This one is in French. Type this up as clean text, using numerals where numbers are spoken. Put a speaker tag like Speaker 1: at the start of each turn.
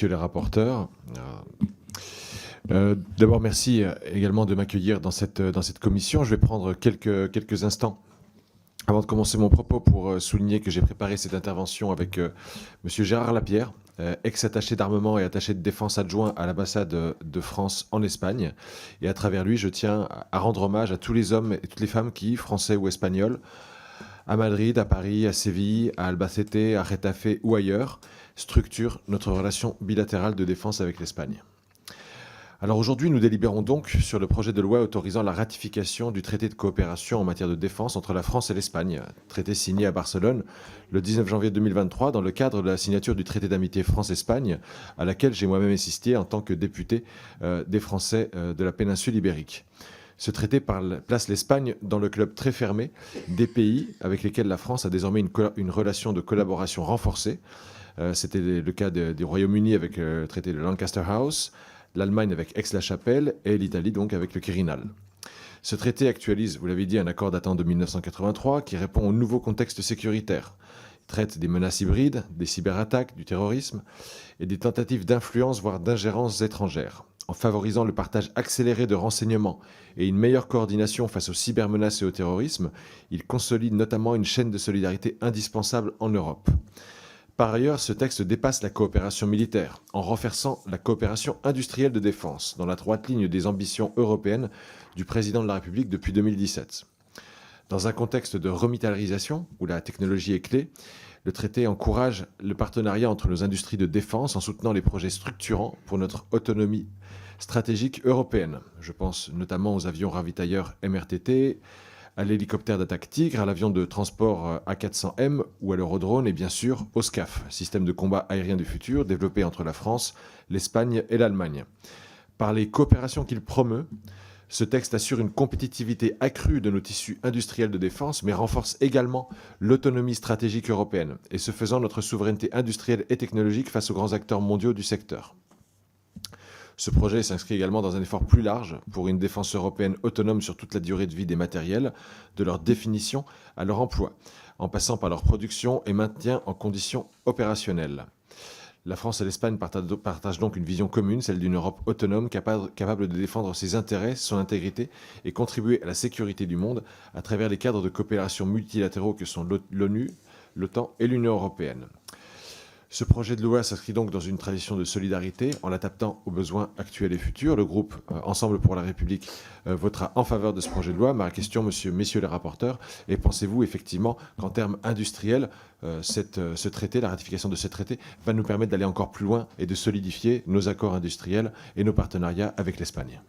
Speaker 1: Monsieur les rapporteurs. D'abord, merci également de m'accueillir dans cette commission. Je vais prendre quelques instants avant de commencer mon propos pour souligner que j'ai préparé cette intervention avec Monsieur Gérard Lapierre, ex-attaché d'armement et attaché de défense adjoint à l'ambassade de France en Espagne. Et à travers lui, je tiens à rendre hommage à tous les hommes et toutes les femmes qui, français ou espagnols, à Madrid, à Paris, à Séville, à Albacete, à Getafe ou ailleurs, structurent notre relation bilatérale de défense avec l'Espagne. Alors aujourd'hui, nous délibérons donc sur le projet de loi autorisant la ratification du traité de coopération en matière de défense entre la France et l'Espagne, traité signé à Barcelone le 19 janvier 2023 dans le cadre de la signature du traité d'amitié France-Espagne, à laquelle j'ai moi-même assisté en tant que député des Français de la péninsule ibérique. Ce traité place l'Espagne dans le club très fermé des pays avec lesquels la France a désormais une relation de collaboration renforcée. C'était le cas du Royaume-Uni avec le traité de Lancaster House, l'Allemagne avec Aix-la-Chapelle et l'Italie donc avec le Quirinal. Ce traité actualise, vous l'avez dit, un accord datant de 1983 qui répond au nouveau contexte sécuritaire. Il traite des menaces hybrides, des cyberattaques, du terrorisme et des tentatives d'influence voire d'ingérence étrangères. En favorisant le partage accéléré de renseignements et une meilleure coordination face aux cybermenaces et au terrorisme, il consolide notamment une chaîne de solidarité indispensable en Europe. Par ailleurs, ce texte dépasse la coopération militaire en renforçant la coopération industrielle de défense, dans la droite ligne des ambitions européennes du président de la République depuis 2017. Dans un contexte de remilitarisation, où la technologie est clé, le traité encourage le partenariat entre nos industries de défense en soutenant les projets structurants pour notre autonomie stratégique européenne. Je pense notamment aux avions ravitailleurs MRTT, à l'hélicoptère d'attaque Tigre, à l'avion de transport A400M ou à l'Eurodrone et bien sûr au SCAF, système de combat aérien du futur développé entre la France, l'Espagne et l'Allemagne. Par les coopérations qu'il promeut, ce texte assure une compétitivité accrue de nos tissus industriels de défense, mais renforce également l'autonomie stratégique européenne et ce faisant notre souveraineté industrielle et technologique face aux grands acteurs mondiaux du secteur. Ce projet s'inscrit également dans un effort plus large pour une défense européenne autonome sur toute la durée de vie des matériels, de leur définition à leur emploi, en passant par leur production et maintien en conditions opérationnelles. La France et l'Espagne partagent donc une vision commune, celle d'une Europe autonome capable de défendre ses intérêts, son intégrité et contribuer à la sécurité du monde à travers les cadres de coopération multilatéraux que sont l'ONU, l'OTAN et l'Union européenne. Ce projet de loi s'inscrit donc dans une tradition de solidarité en l'adaptant aux besoins actuels et futurs. Le groupe Ensemble pour la République votera en faveur de ce projet de loi. Ma question, messieurs les rapporteurs, est pensez-vous effectivement qu'en termes industriels, ce traité, la ratification de ce traité, va nous permettre d'aller encore plus loin et de solidifier nos accords industriels et nos partenariats avec l'Espagne ?